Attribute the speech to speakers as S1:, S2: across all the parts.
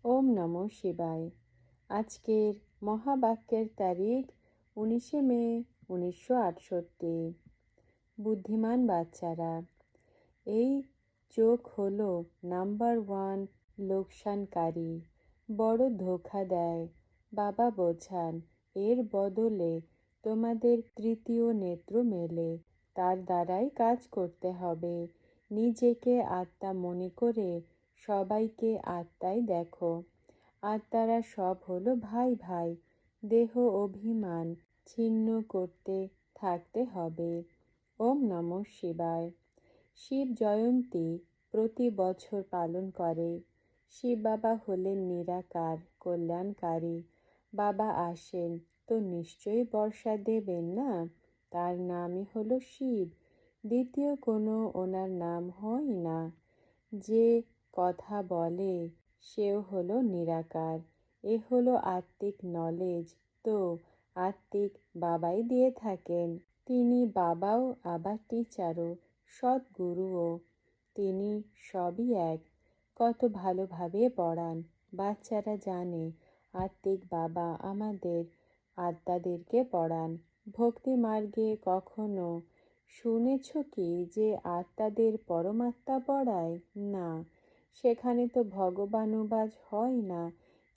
S1: ওম নমঃ শিবায়। আজকের মহাবাক্যের তারিখ 19শে মে 1968। বুদ্ধিমান বাচ্চারা, এই চোখ হলো নাম্বার 1 লোকসানকারী, বড় ধোঁকা দেয়। বাবা বোঝান, এর বদলে তোমাদের তৃতীয় নেত্র মেলে, তার দ্বারাই কাজ করতে হবে। নিজেকে আত্মা মনে করে সবাইকে আত্মাই দেখো। আত্মারা সব হলো ভাই ভাই। দেহ অভিমান ছিন্ন করতে থাকতে হবে। ওম নমঃ শিবায়। শিব জয়ন্তী প্রতি বছর পালন করে। শিব বাবা হলেন নিরাকার, কল্যাণকারী। বাবা আসেন তো নিশ্চয়ই বর্ষা দেবেন না? তার নামই হলো শিব, দ্বিতীয় কোনো ওনার নাম হয় না। যে কথা বলে সেও হলো নিরাকার। এ হলো আত্মিক নলেজ, তো আত্মিক বাবাই দিয়ে থাকেন। তিনি বাবাও আবার টিচারও, সদ্গুরুও। তিনি সবই এক। কত ভালোভাবে পড়ান। বাচ্চারা জানে আত্মিক বাবা আমাদের আত্মাদেরকে পড়ান। ভক্তি মার্গে কখনো শুনেছ কি যে আত্মাদের পরমাত্মা পড়ায়? না, সেখানে তো ভগবানুবাজ হয় না।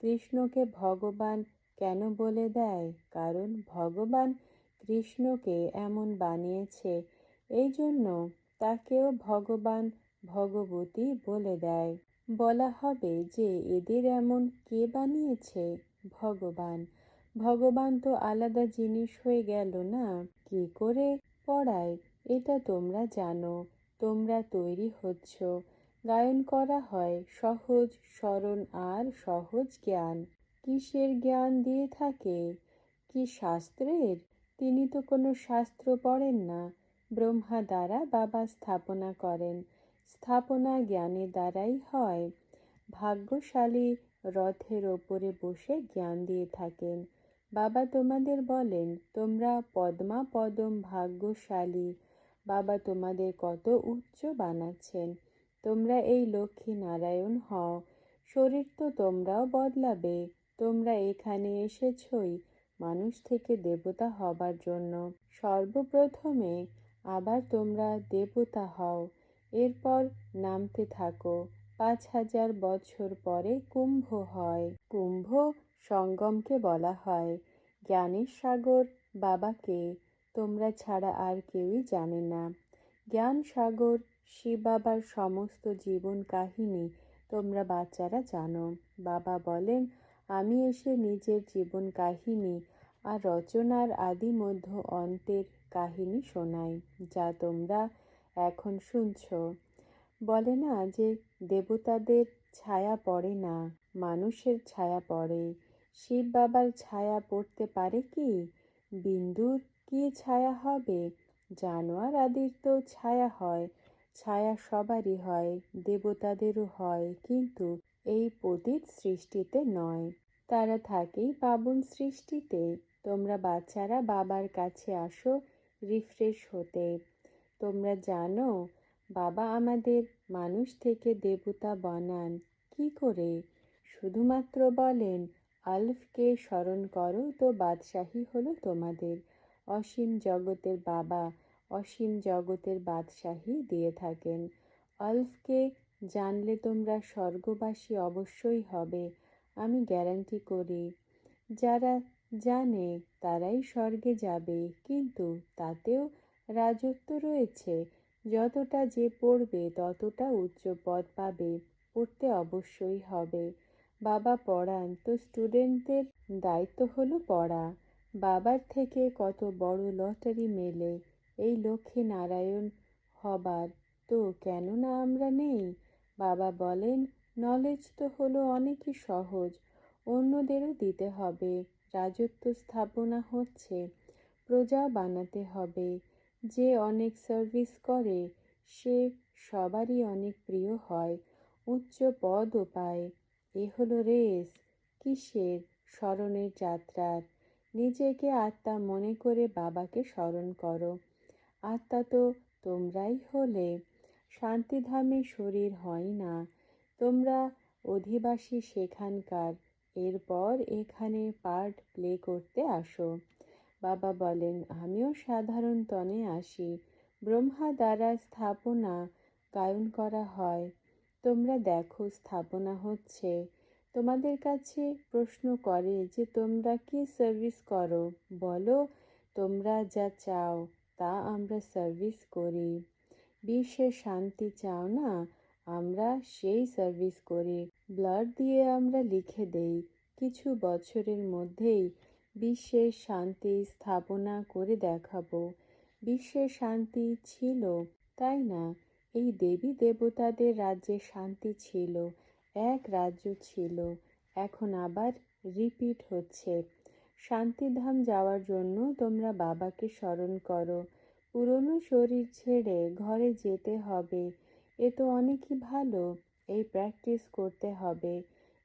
S1: কৃষ্ণকে ভগবান কেন বলে দেয়? কারণ ভগবান কৃষ্ণকে এমন বানিয়েছে, এই জন্য তাকেও ভগবান ভগবতী বলে দেয়। বলা হবে যে এদের এমন কে বানিয়েছে? ভগবান। ভগবান তো আলাদা জিনিস হয়ে গেল না? কি করে পড়ায় এটা তোমরা জানো। তোমরা তৈরি হচ্ছ। গায়ন করা হয় সহজ স্মরণ আর সহজ জ্ঞান। কিসের জ্ঞান দিয়ে থাকে? কি শাস্ত্রের? তিনি তো কোনো শাস্ত্র পড়েন না। ব্রহ্মা দ্বারা বাবা স্থাপনা করেন। স্থাপনা জ্ঞানের দ্বারাই হয়। ভাগ্যশালী রথের ওপরে বসে জ্ঞান দিয়ে থাকেন। বাবা তোমাদের বলেন তোমরা পদ্মা পদম ভাগ্যশালী। বাবা তোমাদের কত উচ্চ বানাচ্ছেন। তোমরা এই লক্ষ্মী নারায়ণ হও। শরীর তো তোমরাও বদলাবে। তোমরা এখানে এসেছই মানুষ থেকে দেবতা হবার জন্য। সর্বপ্রথমে আবার তোমরা দেবতা হও, এরপর নামতে থাকো। 5000 বছর পরে কুম্ভ হয়। কুম্ভ সঙ্গমকে বলা হয়। জ্ঞানের সাগর বাবাকে তোমরা ছাড়া আর কেউই জানে না। জ্ঞান সাগর শিব বাবার সমস্ত জীবন কাহিনী তোমরা বাচ্চারা জানো। বাবা বলেন আমি এসে নিজের জীবন কাহিনী আর রচনার আদি মধ্য অন্তের কাহিনী শোনাই, যা তোমরা এখন শুনছ। বলে না যে দেবতাদের ছায়া পড়ে না, মানুষের ছায়া পড়ে। শিব বাবার ছায়া পড়তে পারে কি? বিন্দুর কি ছায়া হবে? জানোয়ার আদির তো ছায়া হয়। ছায়া সবারই হয়, দেবতাদেরও হয়, কিন্তু এই পতিত সৃষ্টিতে নয়। তারা থাকেই পাবন সৃষ্টিতে। তোমরা বাচ্চারা বাবার কাছে আসো রিফ্রেশ হতে। তোমরা জানো বাবা আমাদের মানুষ থেকে দেবতা বানান কি করে? শুধুমাত্র বলেন আলফকে স্মরণ করো তো বাদশাহী হলো তোমাদের। অসীম জগতের বাবা অসীম জগতের বাদশাহী দিয়ে থাকেন। আলফকে জানলে তোমরা স্বর্গবাসী অবশ্যই হবে, আমি গ্যারান্টি করি। যারা জানে তারাই স্বর্গে যাবে, কিন্তু তাতেও রাজত্ব রয়েছে। যতটা যে পড়বে ততটা উচ্চ পদ পাবে। পড়তে অবশ্যই হবে। বাবা পড়ান তো স্টুডেন্টদের দায়িত্ব হলো পড়া। বাবার থেকে কত বড় লটারি মেলে এই লক্ষ্মী নারায়ণ হবার, তো কেন না আমরা নেই? বাবা বলেন নলেজ তো হলো অনেকই সহজ, অন্যদেরও দিতে হবে। রাজত্ব স্থাপনা হচ্ছে, প্রজা বানাতে হবে। যে অনেক সার্ভিস করে সে সবারই অনেক প্রিয় হয়, উচ্চ পদও পায়। এ হলো রেস। কিসের? স্মরণের যাত্রার। নিজেকে আত্মা মনে করে বাবাকে স্মরণ করো। আত্মা তো তোমরাই হলে। শান্তিধামে শরীর হয় না। তোমরা অধিবাসী সেখানকার, এরপর এখানে পার্ট প্লে করতে আসো। বাবা বলেন, আমিও সাধারণ তনে আসি। ব্রহ্মা দ্বারা স্থাপনা গায়ন করা হয়। তোমরা দেখো স্থাপনা হচ্ছে। তোমাদের কাছে প্রশ্ন করে যে তোমরা কি সার্ভিস করো, বলো তোমরা যা চাও তা আমরা সার্ভিস করি। বিশ্বের শান্তি চাও না, আমরা সেই সার্ভিস করি। ব্লাড দিয়ে আমরা লিখে দেই, কিছু বছরের মধ্যেই বিশ্বের শান্তি স্থাপনা করে দেখাবো। বিশ্বের শান্তি ছিল, তাই না? এই দেবী দেবতাদের রাজ্যে শান্তি ছিল, এক রাজ্য ছিল। এখন আবার রিপিট হচ্ছে। শান্তিধাম যাওয়ার জন্য তোমরা বাবাকে স্মরণ করো। পুরনো শরীর ছেড়ে ঘরে যেতে হবে। এ তো অনেকই ভালো। এই প্র্যাকটিস করতে হবে।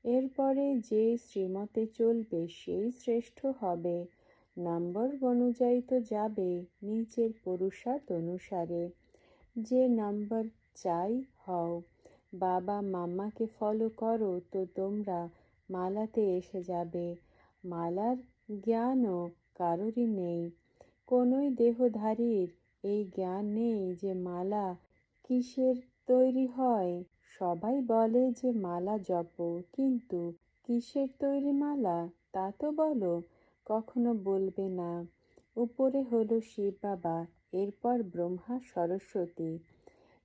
S1: এরপরে যে শ্রীমতে চলবে সেই শ্রেষ্ঠ হবে। নম্বর অনুযায়ী তো যাবে, নিচের পুরুষার্থ অনুসারে। যে নাম্বার চাই হও। বাবা মাম্মাকে ফলো করো তো তোমরা মালাতে এসে যাবে। মালার জ্ঞানও কারোরই নেই। কোনোই দেহধারীর এই জ্ঞান নেই যে মালা কিসের তৈরি হয়। সবাই বলে যে মালা জপো, কিন্তু কিসের তৈরি মালা তা তো বলো। কখনো বলবে না। উপরে হলো শিব বাবা, এরপর ব্রহ্মা সরস্বতী,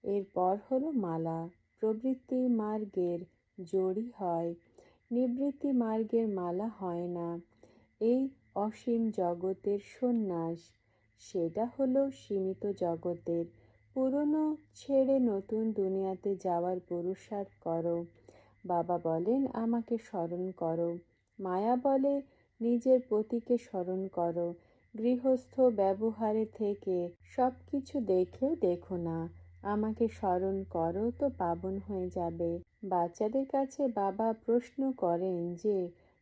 S1: এরপর হলো মালা। প্রবৃত্তি মার্গের জড়ি হয়, নিবৃত্তি মার্গের মালা হয় না। এই অসীম জগতের সন্ন্যাস, সেটা হলো সীমিত জগতের। পুরনো ছেড়ে নতুন দুনিয়াতে যাওয়ার পুরুষার্থ করো। বাবা বলেন, আমাকে স্মরণ করো। মায়া বলে, নিজের পতিকে স্মরণ করো। গৃহস্থ ব্যবহারে থেকে সব কিছু দেখেও দেখো না, আমাকে স্মরণ করো তো পাবন হয়ে যাবে। বাচ্চাদের কাছে বাবা প্রশ্ন করেন যে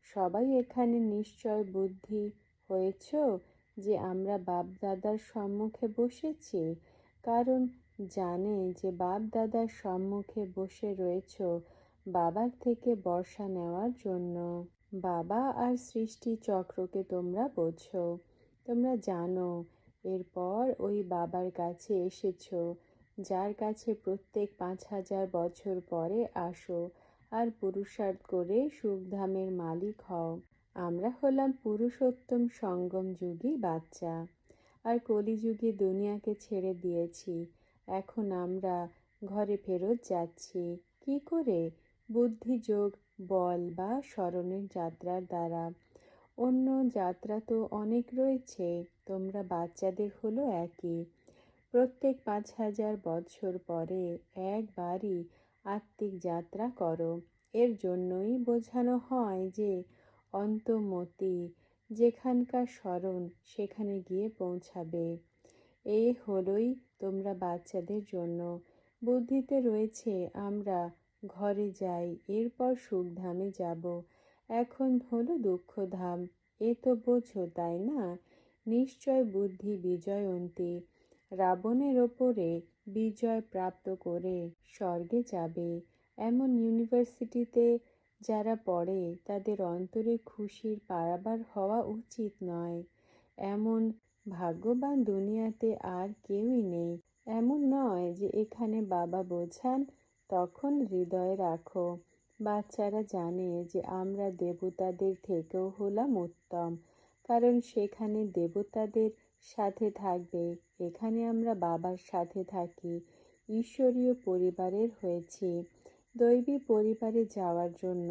S1: সবাই এখানে নিশ্চয় বুদ্ধি হয়েছ যে আমরা বাপ দাদার সম্মুখে বসেছি, কারণ জানে যে বাপ দাদার সম্মুখে বসে রয়েছ বাবার থেকে বর্ষা নেওয়ার জন্য। বাবা আর সৃষ্টি চক্রকে তোমরা বোঝো, তোমরা জানো। এরপর ওই বাবার কাছে এসেছো, যার কাছে প্রত্যেক 5000 বছর পরে আসো আর পুরুষার্থ করে সুখধামের মালিক হও। আমরা হলাম পুরুষোত্তম সঙ্গম যুগী বাচ্চা, আর কলিযুগে দুনিয়াকে ছেড়ে দিয়েছি। এখন আমরা ঘরে ফেরত যাচ্ছি। কি করে? বুদ্ধিযোগ বল বা স্মরণের যাত্রার দ্বারা। অন্য যাত্রা তো অনেক রয়েছে, তোমরা বাচ্চাদের হলো একই। প্রত্যেক 5000 বছর পরে একবারই আত্মিক যাত্রা করো। এর জন্যই বোঝানো হয় যে অন্তর্মতি, যেখানকার স্মরণ সেখানে গিয়ে পৌঁছাবে। এই হলোই তোমরা বাচ্চাদের জন্য। বুদ্ধিতে রয়েছে আমরা ঘরে যাই, এরপর সুখধামে যাব। এখন হলো দুঃখধাম, এ তো বোঝো তাই না? নিশ্চয় বুদ্ধি বিজয়ন্তী, রাবণের ওপরে বিজয় প্রাপ্ত করে স্বর্গে যাবে। এমন ইউনিভার্সিটিতে যারা পড়ে তাদের অন্তরে খুশির পারাবার হওয়া উচিত নয়। এমন ভাগ্যবান দুনিয়াতে আর কেউই নেই। এমন নয় যে এখানে বাবা বোঝান, তখন হৃদয়ে রাখো। বাচ্চারা জানে যে আমরা দেবতাদের থেকেও হলাম উত্তম, কারণ সেখানে দেবতাদের সাথে থাকবে, এখানে আমরা বাবার সাথে থাকি। ঈশ্বরীয় পরিবারের হয়েছি। দৈবী পরিবারে যাওয়ার জন্য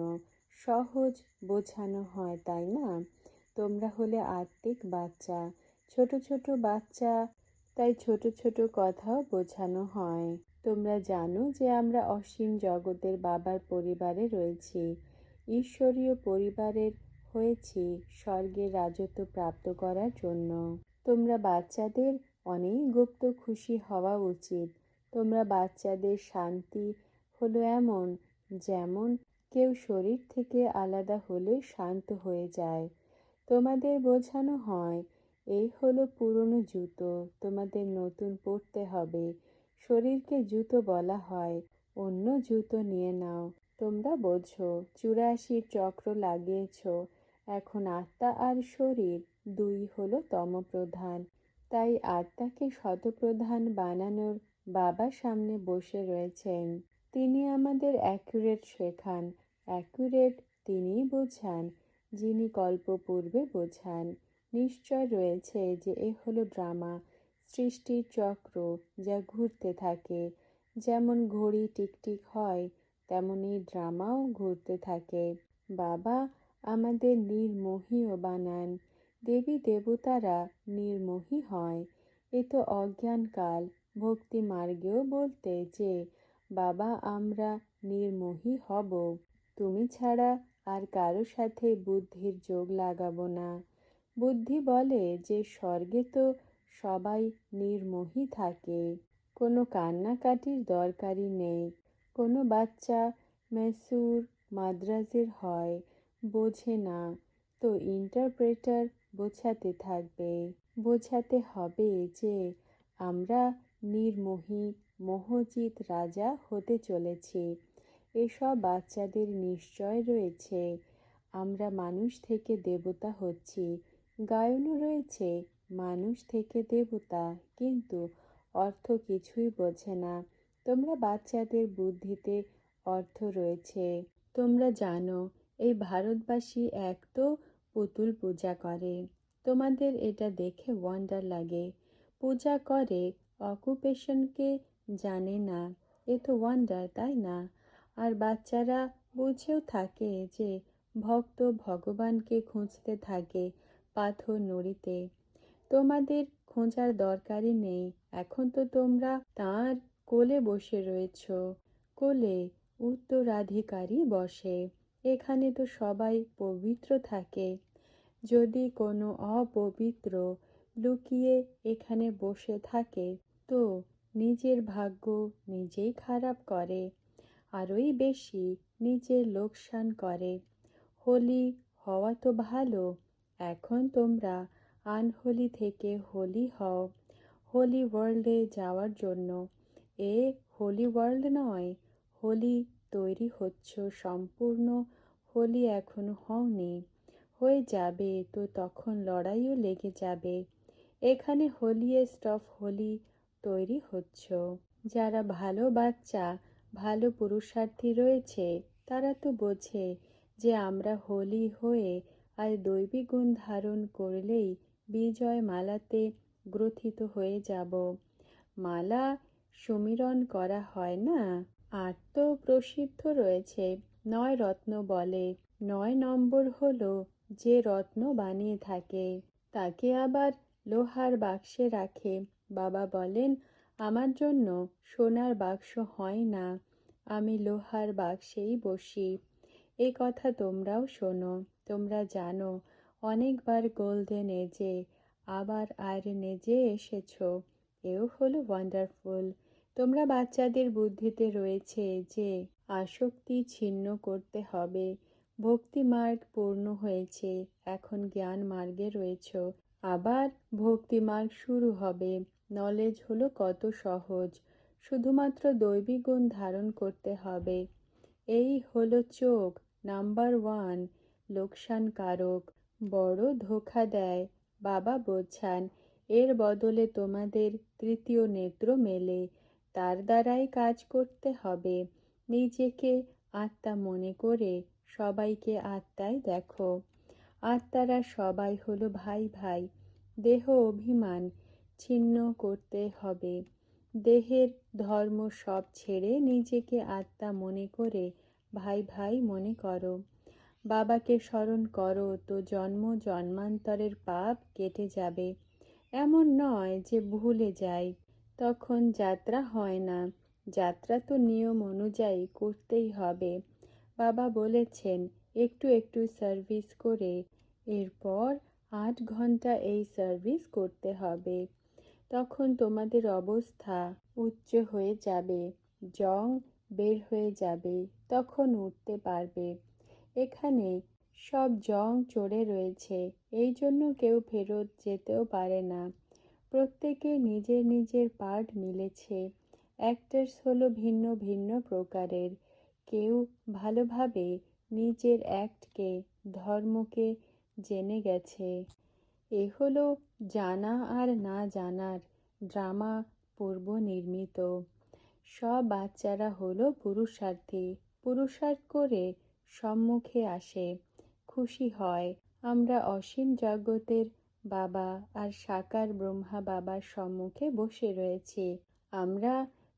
S1: সহজ বোঝানো হয়, তাই না? তোমরা হলে আত্মিক বাচ্চা, ছোট ছোট বাচ্চা, তাই ছোট ছোট কথাও বোঝানো হয়। তোমরা জানো যে আমরা অসীম জগতের বাবার পরিবারে রয়েছি, ঈশ্বরীয় পরিবারের হয়েছি স্বর্গের রাজত্ব প্রাপ্ত করার জন্য। তোমরা বাচ্চাদের অনেক গুপ্ত খুশি হওয়া উচিত। তোমরা বাচ্চাদের শান্তি হলো এমন, যেমন কেউ শরীর থেকে আলাদা হলে শান্ত হয়ে যায়। তোমাদের বোঝানো হয়, এই হলো পুরনো জুতো, তোমাদের নতুন পরতে হবে। শরীরকে জুতো বলা হয়, অন্য জুতো নিয়ে নাও। তোমরা বোঝো 84 চক্র লাগিয়েছ। এখন আত্মা আর শরীর দুই হলো তমপ্রধান। তাই আত্মাকে শতপ্রধান বানানোর বাবা সামনে বসে রয়েছেন। তিনি আমাদের অ্যাকুরেট শেখান। অ্যাকুরেট তিনিই বোঝান যিনি কল্পপূর্বে বোঝান। নিশ্চয় রয়েছে যে এ হলো ড্রামা, সৃষ্টির চক্র যা ঘুরতে থাকে। যেমন ঘড়ি টিকটিক হয় তেমনি ড্রামাও ঘুরতে থাকে। বাবা আমাদের নির্মোহীও বানান। দেবী দেবতারা নির্মোহী হয়। এ তো অজ্ঞানকাল। ভক্তি মার্গেও বলতে যে বাবা আমরা নির্মোহী হব। তুমি ছাড়া আর কারো সাথে বুদ্ধির যোগ লাগাবো না। বুদ্ধি বলে যে স্বর্গে তো সবাই নির্মোহী থাকে, কোনো কান্নাকাটির দরকারই নেই। কোনো বাচ্চা মেসুর মাদ্রাজের হয়, বোঝে না, তো ইন্টারপ্রেটার বোঝাতে থাকবে। বোঝাতে হবে যে আমরা নির্মোহী মোহজিত রাজা হতে চলেছি। এসব বাচ্চাদের নিশ্চয় রয়েছে আমরা মানুষ থেকে দেবতা হচ্ছি। গায়নও রয়েছে মানুষ থেকে দেবতা, কিন্তু অর্থ কিছুই বোঝে না। তোমরা বাচ্চাদের বুদ্ধিতে অর্থ রয়েছে। তোমরা জানো এই ভারতবাসী এক তো পুতুল পূজা করে। তোমাদের এটা দেখে ওয়ান্ডার লাগে। পূজা করে অকুপেশনকে জানে না। এ তো ওয়ান্ডার, তাই না? আর বাচ্চারা বুঝেও থাকে যে ভক্ত ভগবানকে খুঁজতে থাকে পাথর নড়িতে। তোমাদের খোঁজার দরকারই নেই। এখন তো তোমরা তাঁর কোলে বসে রয়েছ। কোলে উত্তরাধিকারী বসে। এখানে তো সবাই পবিত্র থাকে। যদি কোনো অপবিত্র লুকিয়ে এখানে বসে থাকে তো নিজের ভাগ্য নিজেই খারাপ করে, আরোই বেশি নিজের লোকসান করে। হোলি হওয়া তো ভালো। এখন তোমরা আনহোলি থেকে হোলি হও হোলি ওয়ার্ল্ডে যাওয়ার জন্য। এ হোলি ওয়ার্ল্ড নয়। হোলি তৈরি হচ্ছ সম্পূর্ণ। হোলি এখনো হওনি, হয়ে যাবে তো তখন লড়াইও লেগে যাবে। এখানে হোলিয়েস্ট অফ হোলি তৈরি হচ্ছ। যারা ভালো বাচ্চা, ভালো পুরুষার্থী রয়েছে তারা তো বোঝে যে আমরা হোলি হয়ে আর দৈবী গুণ ধারণ করলেই বিজয় মালাতে গ্রথিত হয়ে যাব। মালা সুমিরন করা হয় না। আর তো প্রসিদ্ধ রয়েছে 9 রত্ন বলে। 9 নম্বর হলো যে রত্ন বানিয়ে থাকে, তাকে আবার লোহার বাক্সে রাখে। বাবা বলেন আমার জন্য সোনার বাক্স হয় না, আমি লোহার বাক্সেই বসি। এ কথা তোমরাও শোনো। তোমরা জানো অনেকবার গোল্ডেন এজে আবার আয়রন এজে এসেছো। এও হলো ওয়ান্ডারফুল। তোমরা বাচ্চাদের বুদ্ধিতে রয়েছে যে আসক্তি ছিন্ন করতে হবে। ভক্তি মার্গ পূর্ণ হয়েছে, এখন জ্ঞান মার্গে রয়েছ। আবার ভক্তি মার্গ শুরু হবে। নলেজ হলো কত সহজ, শুধুমাত্র দৈবী গুণ ধারণ করতে হবে। এই হলো চোখ নাম্বার 1 লোকসান কারক, বড় ধোঁকা দেয়। বাবা বোঝান এর বদলে তোমাদের তৃতীয় নেত্র মেলে, তার দ্বারাই কাজ করতে হবে। নিজেকে আত্মা মনে করে সবাইকে আত্মায় দেখো। আত্মারা সবাই হলো ভাই ভাই। দেহ অভিমান ছিন্ন করতে হবে। দেহের ধর্ম সব ছেড়ে নিজেকে আত্মা মনে করে ভাই ভাই মনে করো। বাবাকে স্মরণ করো তো জন্ম জন্মান্তরের পাপ কেটে যাবে। এমন নয় যে ভুলে যাই, তখন যাত্রা হয় না। যাত্রা তো নিয়ম অনুযায়ী করতেই হবে। বাবা বলেছেন একটু একটু সার্ভিস করে এরপর 8 ঘন্টা এই সার্ভিস করতে হবে। তখন তোমাদের অবস্থা উচ্চ হয়ে যাবে, জং বের হয়ে যাবে, তখন উঠতে পারবে। এখানে সব জং চড়ে রয়েছে, এই জন্য কেউ ফেরত যেতেও পারে না। প্রত্যেকে নিজের নিজের পার্ট মিলেছে। অ্যাক্টার্স হলো ভিন্ন ভিন্ন প্রকারের। কেউ ভালোভাবে নিজের অ্যাক্টকে, ধর্মকে জেনে গেছে। এ হলো জানা আর না জানার ড্রামা পূর্ব নির্মিত। সব বাচ্চারা হলো পুরুষার্থী, পুরুষার্থ করে সম্মুখে আসে, খুশি হয়। আমরা অসীম জগতের বাবা আর সাকার ব্রহ্মা বাবার সম্মুখে বসে রয়েছি, আমরা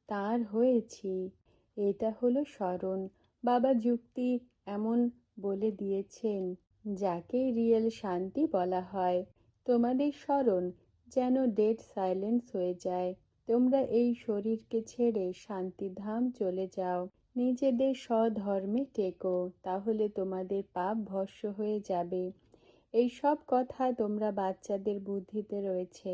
S1: তার হয়েছি। এটা হলো স্মরণ। বাবা যুক্তি এমন বলে দিয়েছেন যাকে রিয়েল শান্তি বলা হয়। তোমাদের স্মরণ যেন ডেড সাইলেন্স হয়ে যায়। তোমরা এই শরীরকে ছেড়ে শান্তিধাম চলে যাও। নিজেদের স্বধর্মে টেকো, তাহলে তোমাদের পাপ ভস্ম হয়ে যাবে। এই সব কথা তোমরা বাচ্চাদের বুদ্ধিতে রয়েছে।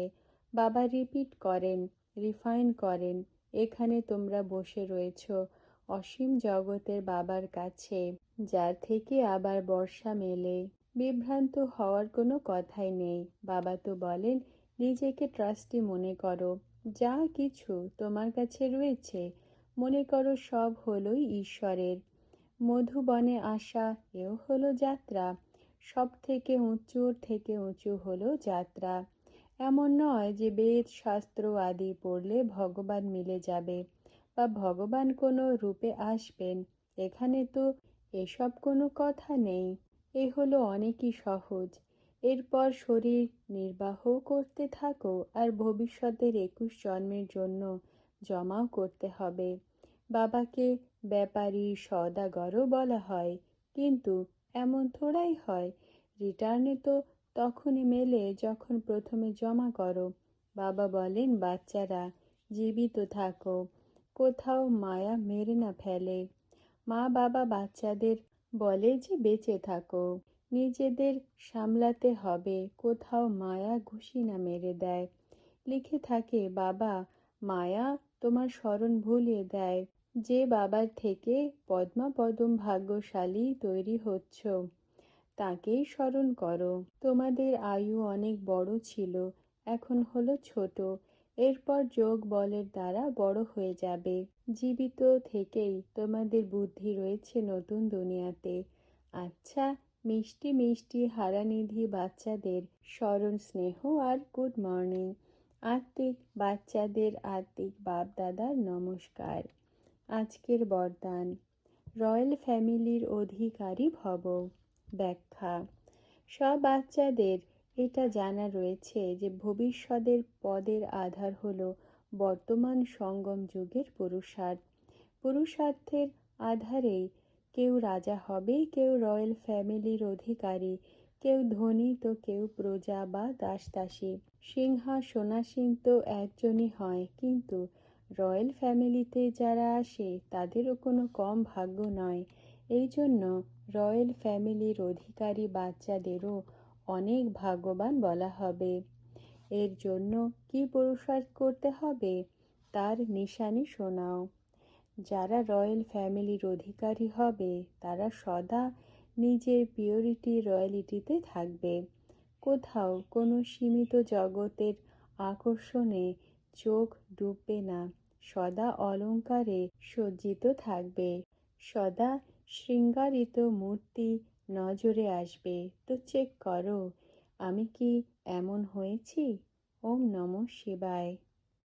S1: বাবা রিপিট করেন, রিফাইন করেন। এখানে তোমরা বসে রয়েছ অসীম জগতের বাবার কাছে, যার থেকে আবার বর্ষা মেলে। বিভ্রান্ত হওয়ার কোনো কথাই নেই। বাবা তো বলেন নিজেকে ট্রাস্টি মনে করো। যা কিছু তোমার কাছে রয়েছে মনে করো সব হলোই ঈশ্বরের। মধুবনে আসা এও হলো যাত্রা। সব থেকে উঁচু হলো যাত্রা। এমন নয় যে বেদ শাস্ত্র আদি পড়লে ভগবান মিলে যাবে বা ভগবান কোনো রূপে আসবেন। এখানে তো এসব কোনো কথা নেই। এ হলো অনেকই সহজ। এরপর শরীর নির্বাহ করতে থাকো আর ভবিষ্যতের 21 জন্মের জন্য জমাও করতে হবে। বাবাকে ব্যাপারী সওদাগরও বলা হয়, কিন্তু এমন থোড়াই হয়। রিটার্নে তো তখনই মেলে যখন প্রথমে জমা করো। বাবা বলেন বাচ্চারা জীবিত থাকো, কোথাও মায়া মেরে না ফেলে। মা বাবা বাচ্চাদের বলে যে বেঁচে থাকো, নিজেদের সামলাতে হবে, কোথাও মায়া ঘুষি না মেরে দেয়। লিখে থাকে বাবা মায়া তোমার স্মরণ ভুলিয়ে দেয়। যে বাবার থেকে পদ্মাপদম ভাগ্যশালী তৈরি হচ্ছ, তাকেই স্মরণ করো। তোমাদের আয়ু অনেক বড় ছিল, এখন হলো ছোট। এরপর যোগ বলের দ্বারা বড় হয়ে যাবে। জীবিত থেকেই তোমাদের বুদ্ধি রয়েছে নতুন দুনিয়াতে। আচ্ছা, মিষ্টি মিষ্টি হারানিধি বাচ্চাদের স্মরণ, স্নেহ আর গুড মর্নিং। আত্মিক বাচ্চাদের আত্মিক বাপ দাদার নমস্কার। আজকের বরদান, রয়্যাল ফ্যামিলির অধিকারী ভব। ব্যাখ্যা, সব বাচ্চাদের এটা জানা রয়েছে যে ভবিষ্যতের পদের আধার হলো বর্তমান সঙ্গম যুগের পুরুষার্থ। পুরুষার্থের আধারেই কেউ রাজা হবে, কেউ রয়্যাল ফ্যামিলির অধিকারী, কেউ ধনী তো কেউ প্রজা বা দাসদাসী। সিংহাসনাসীন তো একজনই হয়, কিন্তু রয়্যাল ফ্যামিলিতে যারা আসে তাদেরও কোনো কম ভাগ্য নয়। এই জন্য রয়্যাল ফ্যামিলির অধিকারী বাচ্চাদেরও অনেক ভাগ্যবান বলা হবে। এর জন্য কি পুরুষার্থ করতে হবে তার নিশানি শোনাও। যারা রয়্যাল ফ্যামিলির অধিকারী হবে তারা সদা নিজের পিওরিটি রয়্যালিটিতে থাকবে। কোথাও কোনো সীমিত জগতের আকর্ষণে চোখ ডুববে না, সদা অলঙ্কারে সজ্জিত থাকবে। সদা শৃঙ্গারিত মূর্তি নজরে আসবে। তো চেক করো আমি কি এমন হয়েছি। ওম নমঃ শিবায়।